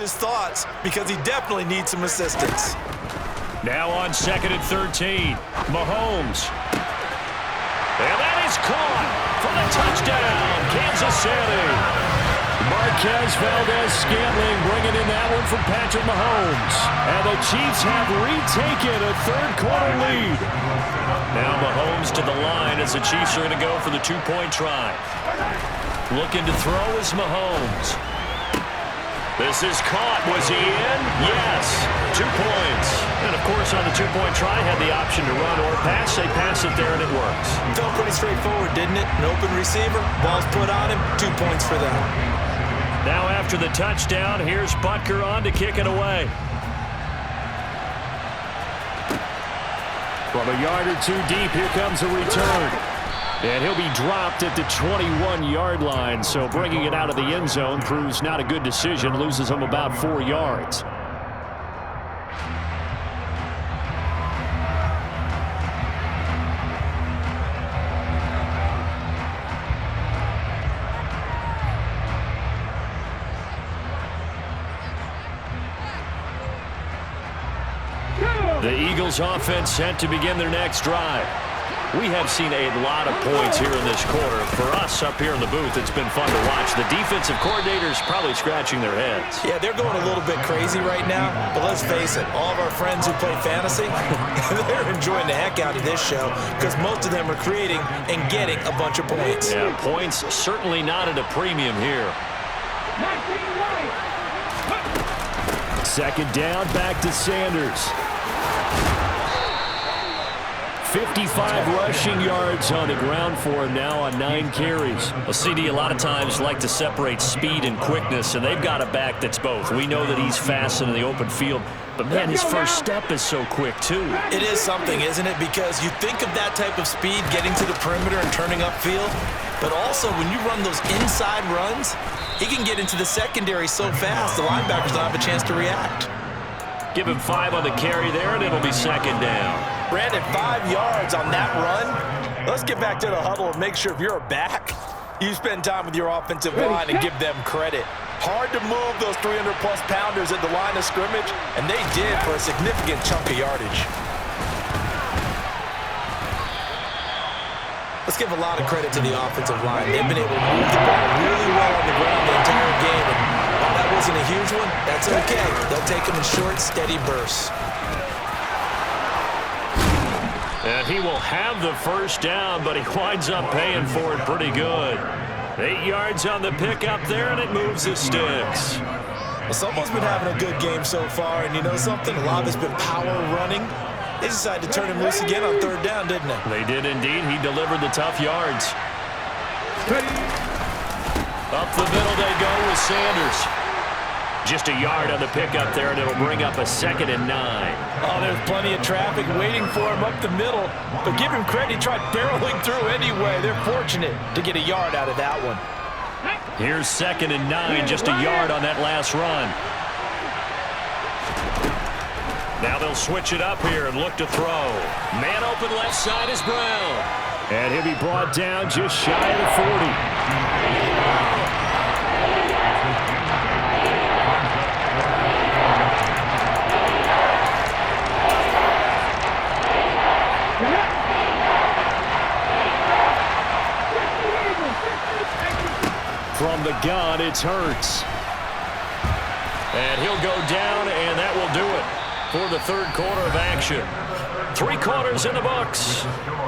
his thoughts because he definitely needs some assistance. Now on 2nd and 13, Mahomes. And that is caught for the touchdown, Kansas City. Marquez Valdez-Scantling bringing in that one from Patrick Mahomes. And the Chiefs have retaken a third-quarter lead. Now Mahomes to the line as the Chiefs are going to go for the two-point try. Looking to throw is Mahomes. This is caught. Was he in? Yes. 2 points. And, of course, on the two-point try, had the option to run or pass. They pass it there, and it works. Felt pretty straightforward, didn't it? An open receiver, ball's put on him, 2 points for them. Now after the touchdown, here's Butker on to kick it away. From a yard or two deep, here comes a return. And he'll be dropped at the 21-yard line, so bringing it out of the end zone proves not a good decision, loses him about 4 yards. The Eagles offense set to begin their next drive. We have seen a lot of points here in this quarter. For us up here in the booth, it's been fun to watch. The defensive coordinators probably scratching their heads. Yeah, they're going a little bit crazy right now, but let's face it, all of our friends who play fantasy, they're enjoying the heck out of this show because most of them are creating and getting a bunch of points. Yeah, points certainly not at a premium here. Second down, back to Sanders. 55 rushing yards on the ground for him now on 9 carries. A CD a lot of times like to separate speed and quickness, and they've got a back that's both. We know that he's fast in the open field, but, man, his first step is so quick, too. It is something, isn't it? Because you think of that type of speed getting to the perimeter and turning upfield, but also when you run those inside runs, he can get into the secondary so fast the linebackers don't have a chance to react. Give him 5 on the carry there, and it'll be second down. Brandon, 5 yards on that run. Let's get back to the huddle and make sure if you're a back, you spend time with your offensive line and give them credit. Hard to move those 300-plus pounders at the line of scrimmage, and they did for a significant chunk of yardage. Let's give a lot of credit to the offensive line. They've been able to move the ball really well on the ground the entire game, and while that wasn't a huge one, that's okay. They'll take them in short, steady bursts. And he will have the first down, but he winds up paying for it pretty good. 8 yards on the pickup there, and it moves the sticks. Well, someone's been having a good game so far, and you know something? A lot of it's been power running. They decided to turn him loose again on 3rd down, didn't they? They did indeed. He delivered the tough yards. Up the middle they go with Sanders. Just a yard on the pickup there, and it'll bring up a 2nd and 9. Oh, there's plenty of traffic waiting for him up the middle. But give him credit, he tried barreling through anyway. They're fortunate to get a yard out of that one. Here's 2nd and 9, just a yard on that last run. Now they'll switch it up here and look to throw. Man open left side is Brown. And he'll be brought down just shy of the 40. From the gun, it's Hurts. And he'll go down, and that will do it for the 3rd quarter of action. 3 quarters in the books.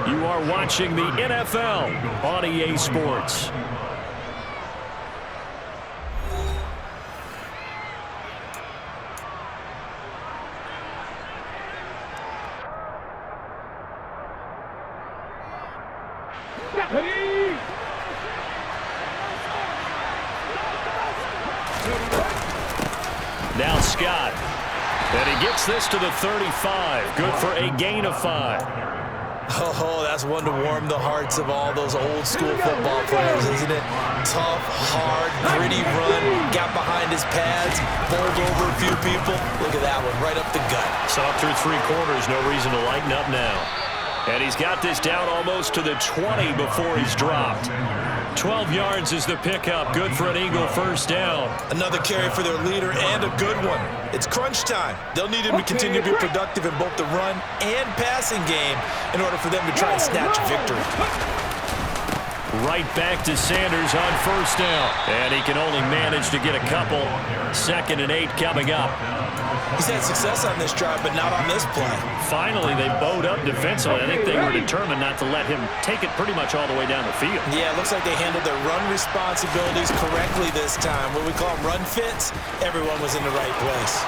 You are watching the NFL on EA Sports. Now Scott. And he gets this to the 35. Good for a gain of 5. Oh, that's one to warm the hearts of all those old school football players, isn't it? Tough, hard, gritty run. Got behind his pads, bowled over a few people. Look at that one, right up the gut. Saw through 3 quarters, no reason to lighten up now. And he's got this down almost to the 20 before he's dropped. 12 yards is the pickup. Good for an Eagle first down. Another carry for their leader and a good one. It's crunch time. They'll need him to continue to be productive in both the run and passing game in order for them to try and snatch a victory. Right back to Sanders on first down. And he can only manage to get a couple. 2nd and 8 coming up. He's had success on this drive, but not on this play. Finally, they bowed up defensively. I think they were determined not to let him take it pretty much all the way down the field. Yeah, it looks like they handled their run responsibilities correctly this time. What we call them run fits, everyone was in the right place.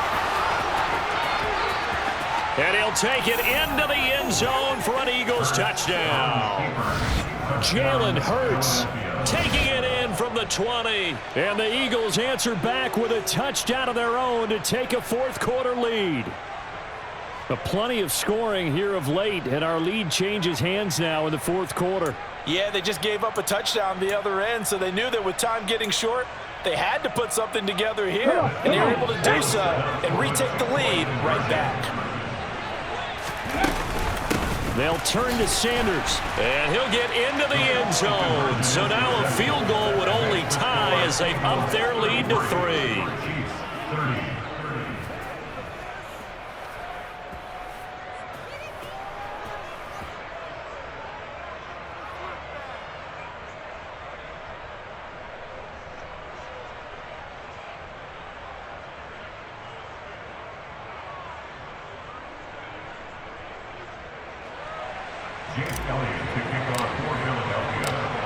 And he'll take it into the end zone for an Eagles touchdown. Jalen Hurts taking it in from the 20. And the Eagles answer back with a touchdown of their own to take a fourth-quarter lead. Plenty of scoring here of late, and our lead changes hands now in the fourth quarter. Yeah, they just gave up a touchdown the other end, so they knew that with time getting short, they had to put something together here, and they were able to do so and retake the lead right back. They'll turn to Sanders, and he'll get into the end zone. So now a field goal would only tie as they up their lead to 3.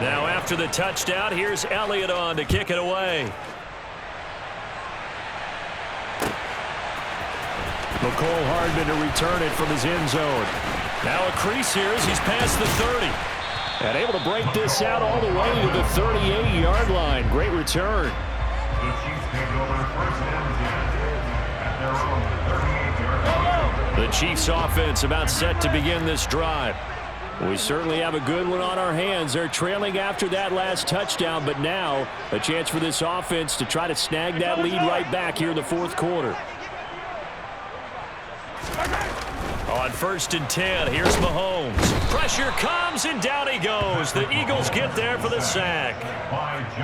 Now after the touchdown, here's Elliott on to kick it away. McCole Hardman to return it from his end zone. Now a crease here as he's past the 30. And able to break this out all the way to the 38-yard line. Great return. The Chiefs offense about set to begin this drive. We certainly have a good one on our hands. They're trailing after that last touchdown, but now a chance for this offense to try to snag that lead right back here in the fourth quarter. On 1st and 10, here's Mahomes. Pressure comes, and down he goes. The Eagles get there for the sack.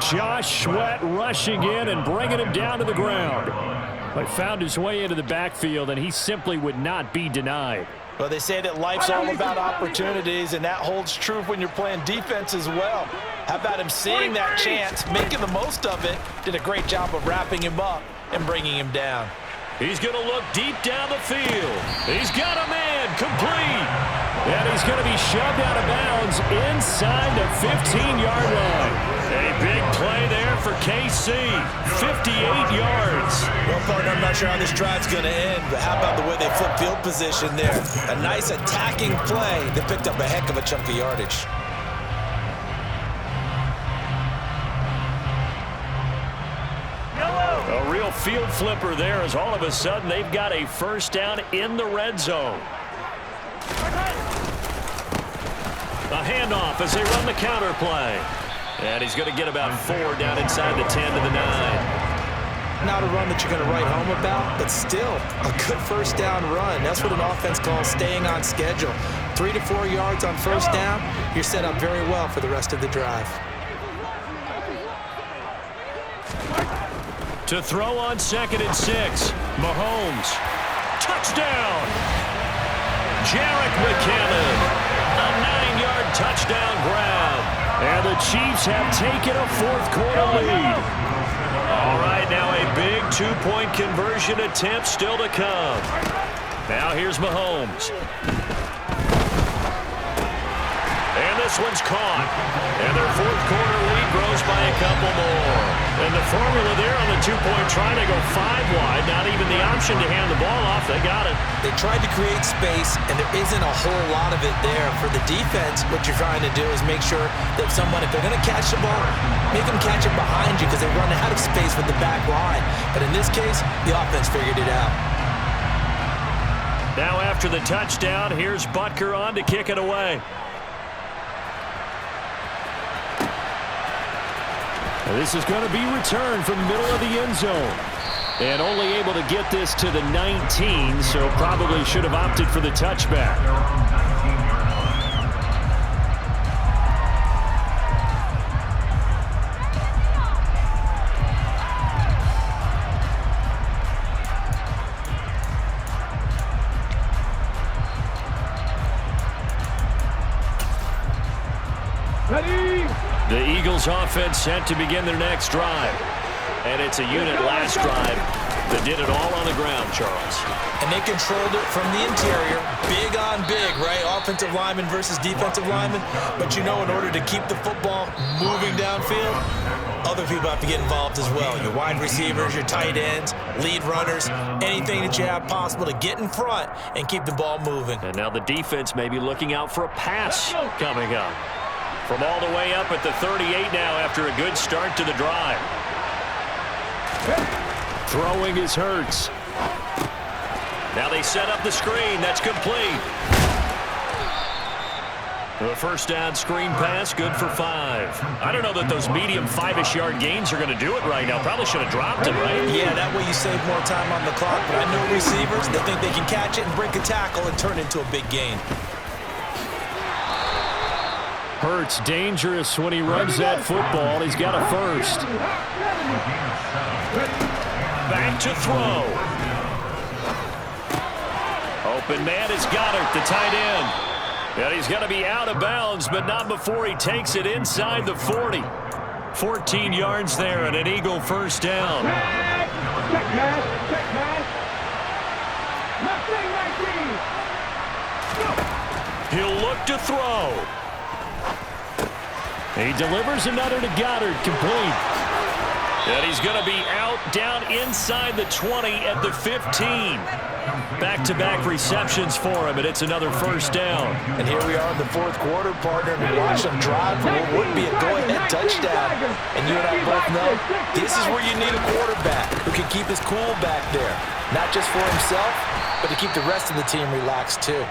Josh Sweat rushing in and bringing him down to the ground. But found his way into the backfield, and he simply would not be denied. Well, they say that life's all about opportunities, and that holds true when you're playing defense as well. How about him seeing that chance, making the most of it, did a great job of wrapping him up and bringing him down. He's going to look deep down the field. He's got a man, complete. And he's going to be shoved out of bounds inside the 15-yard line. A big play there for KC, 58 yards. Well, partner, I'm not sure how this drive's going to end, but how about the way they flip field position there? A nice attacking play that picked up a heck of a chunk of yardage. A real field flipper there as all of a sudden they've got a first down in the red zone. A handoff as they run the counter play. And he's going to get about 4 down inside the 10 to the 9. Not a run that you're going to write home about, but still a good first down run. That's what an offense calls staying on schedule. 3 to 4 yards on first down, you're set up very well for the rest of the drive. To throw on 2nd and 6, Mahomes. Touchdown! Jerick McKinnon. A 9-yard touchdown grab. And the Chiefs have taken a fourth-quarter lead. All right, now a big 2-point conversion attempt still to come. Now here's Mahomes. And this one's caught. And their fourth-quarter lead grows by a couple more. And the formula there on the 2-point try, they go 5 wide. Not even the option to hand the ball off. They got it. They tried to create space, and there isn't a whole lot of it there. For the defense, what you're trying to do is make sure that someone, if they're going to catch the ball, make them catch it behind you because they run out of space with the back line. But in this case, the offense figured it out. Now after the touchdown, here's Butker on to kick it away. This is going to be returned from the middle of the end zone. And only able to get this to the 19, so probably should have opted for the touchback. The Eagles offense set to begin their next drive. And it's a unit last drive that did it all on the ground, Charles. And they controlled it from the interior. Big on big, right? Offensive lineman versus defensive lineman. But you know, in order to keep the football moving downfield, other people have to get involved as well. Your wide receivers, your tight ends, lead runners, anything that you have possible to get in front and keep the ball moving. And now the defense may be looking out for a pass coming up. From all the way up at the 38 now after a good start to the drive. Throwing is Hurts. Now they set up the screen. That's complete. The first down screen pass, good for 5. I don't know that those medium 5-ish yard gains are going to do it right now. Probably should have dropped it, right? Yeah, that way you save more time on the clock. But I know receivers, they think they can catch it and break a tackle and turn it into a big gain. Hurts dangerous when he runs that football. He's got a first. Back to throw. Open man is Goddard, the tight end. And he's going to be out of bounds, but not before he takes it inside the 40. 14 yards there and an Eagle first down. He'll look to throw. He delivers another to Goddard, complete. And he's going to be out down inside the 20 at the 15. Back-to-back receptions for him, and it's another first down. And here we are in the fourth quarter, partner, and we watch them drive for what would be a go-ahead touchdown. And you and I both know this is where you need a quarterback who can keep his cool back there. Not just for himself, but to keep the rest of the team relaxed too.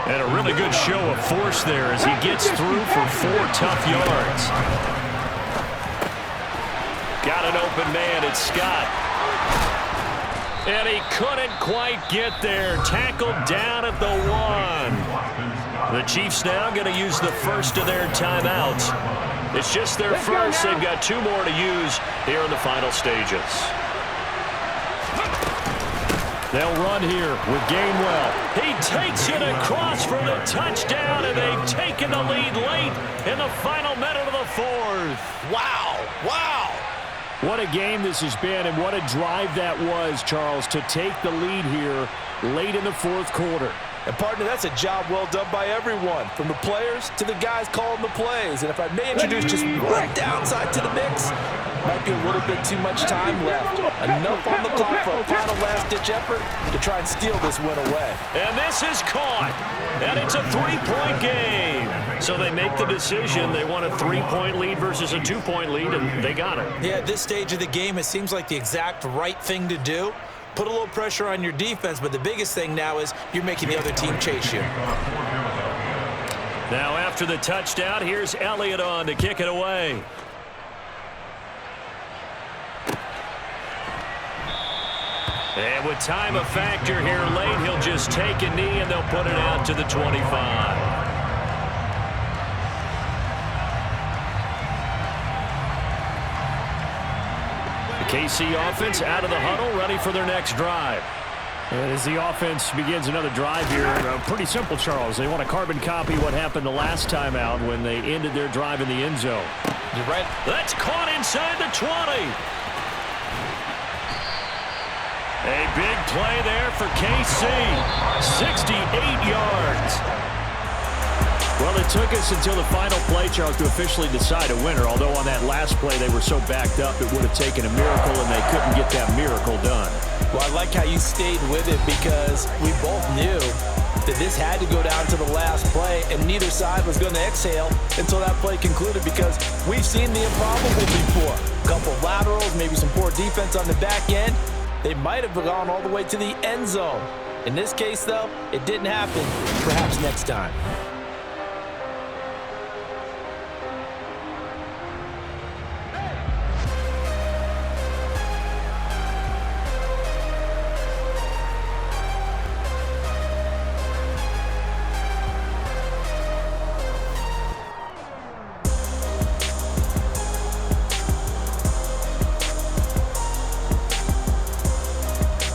And a really good show of force there as he gets through for 4 tough yards. Got an open man, it's Scott. And he couldn't quite get there. Tackled down at the 1. The Chiefs now going to use the first of their timeouts. It's just their first. They've got 2 more to use here in the final stages. They'll run here with Gainwell. He takes it across for the touchdown, and they've taken the lead late in the final minute of the 4th. Wow, wow. What a game this has been, and what a drive that was, Charles, to take the lead here late in the 4th quarter. And, partner, that's a job well done by everyone, from the players to the guys calling the plays. And if I may introduce just one downside to the mix, might be a little bit too much time left. Enough on the clock for a final last-ditch effort to try and steal this win away. And this is caught, and it's a 3-point game. So they make the decision. They want a 3-point lead versus a 2-point lead, and they got it. Yeah, at this stage of the game, it seems like the exact right thing to do. Put a little pressure on your defense, but the biggest thing now is you're making the other team chase you. Now after the touchdown, here's Elliott on to kick it away. And with time a factor here late, he'll just take a knee and they'll put it out to the 25. KC offense out of the huddle, ready for their next drive. And as the offense begins another drive here, pretty simple, Charles. They want to carbon copy what happened the last time out when they ended their drive in the end zone. You're right. That's caught inside the 20. A big play there for KC. 68 yards. Well, it took us until the final play, Charles, to officially decide a winner. Although on that last play they were so backed up, it would have taken a miracle, and they couldn't get that miracle done. Well, I like how you stayed with it because we both knew that this had to go down to the last play, and neither side was going to exhale until that play concluded because we've seen the improbable before. A couple of laterals, maybe some poor defense on the back end. They might have gone all the way to the end zone. In this case, though, it didn't happen. Perhaps next time.